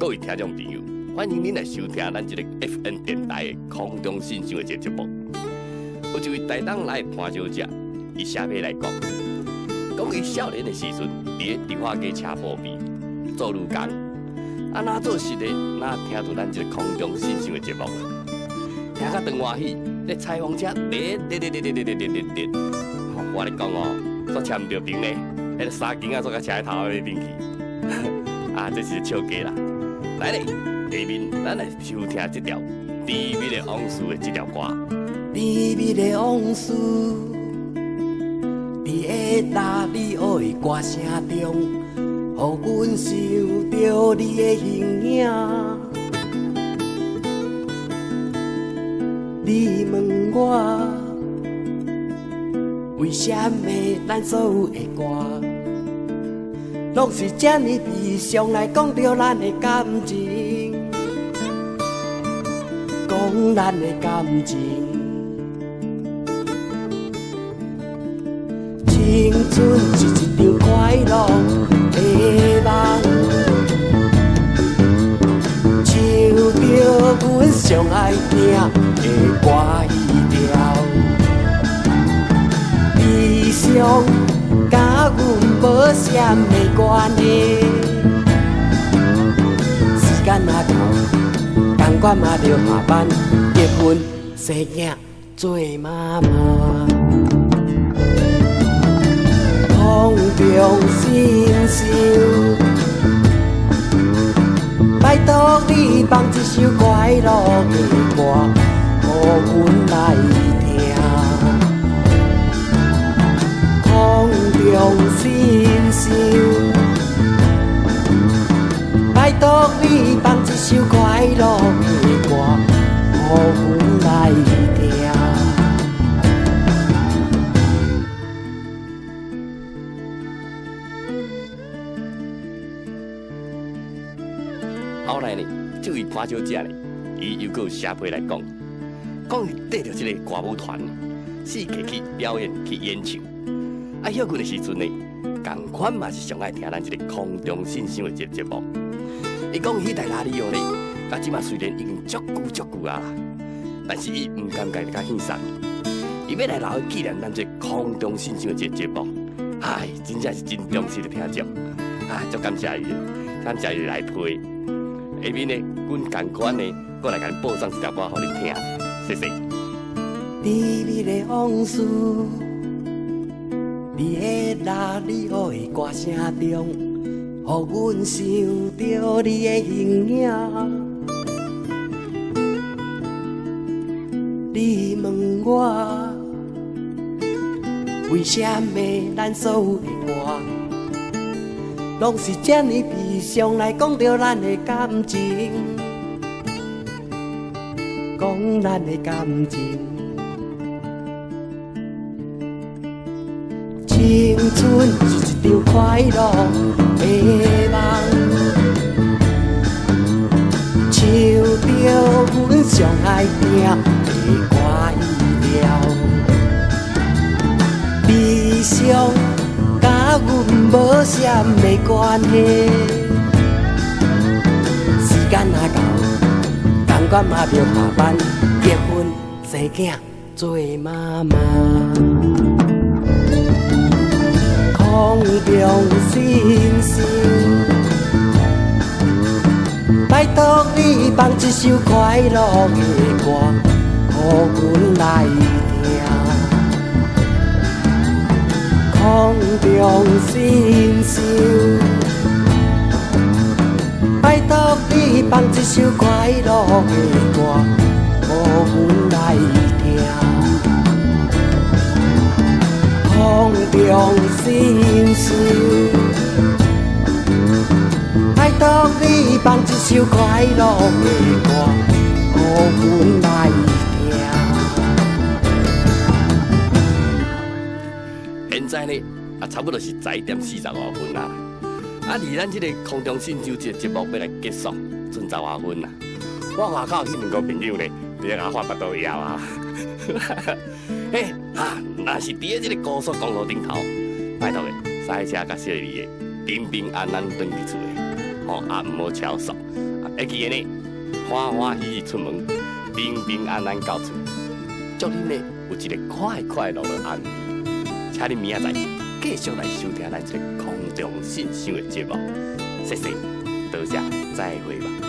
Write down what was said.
位听众朋友，欢迎您来收听咱这个 FN 电台的空中信箱的这个节目。有一位台东来的潘小姐，伊写信来讲，伊少年的时阵，伫个迪化街车布边做女工，哪做实的，哪听到咱这个空中信箱的节目，听甲当欢喜，咧采访车咧，我咧讲哦，煞签唔着平咧，迄个三更啊，煞甲车头咧顶去，这是笑假啦。来咧，下面咱来收听这条甜蜜的往事的这条歌。甜蜜的往事，伫个拉里奥的歌声中，予阮想着你的形影。你问我，为什么咱所有的歌，拢是这呢悲伤来讲着咱的感情，讲咱的感情。青春是一场快乐的梦，唱着阮上爱听的歌一条，悲伤甲阮无啥的关系。时间若到，同款嘛着下班，结婚生囝做妈妈。空中信箱，拜托你放一首快乐的歌，予阮来听。空中信箱，拜托你放一首快乐的歌，予阮来听。后来呢，这位潘小姐呢，伊又搁有写批来讲，伊缀着这个歌舞团，四处去表演去演唱。休困的时阵呢，同款嘛是上爱听咱这个空中信箱的节目。伊讲迄台拉里奥呢，到即马虽然已经足久啊，但是伊唔甘家己甲献送，伊要来留纪念咱这空中信箱的节目。真正是真忠实的听众，足感谢伊，感谢伊来批。下面呢，阮同款呢，过来甲恁播送一条歌，互恁听，谢谢。甜蜜的往事，伫个拉里奥的歌声中，予阮想着你的形影。你问我，为什么咱所有的歌，拢是这呢悲伤来讲着咱的感情，讲咱的感情。青春是一场快乐的梦，唱着阮上爱听的歌一条，悲伤甲阮无啥的关系。时间若到，同款嘛着下班，结婚生囝做妈妈。空中信箱，拜托你放一首快乐的歌，予阮来听。空中信箱，拜托你放一首快乐的歌，予阮来听。空中信箱，拜托你放一首快乐的歌，予阮来听。现在呢，差不多是11:45分啦。离咱这个空中信箱这个节目要来结束，剩10多分啦。我外口迄两个朋友呢，伫咧发巴肚枵啊。若是伫咧这个高速公路顶头，拜托诶，赛车甲小丽的平平安安转去厝诶，毋好超速，会记得呢，欢欢喜喜出门，平平安安到厝。祝恁呢有一个快快乐乐安眠。请恁明仔载继续来收听咱这个空中信箱的节目。谢谢，多谢，再会吧。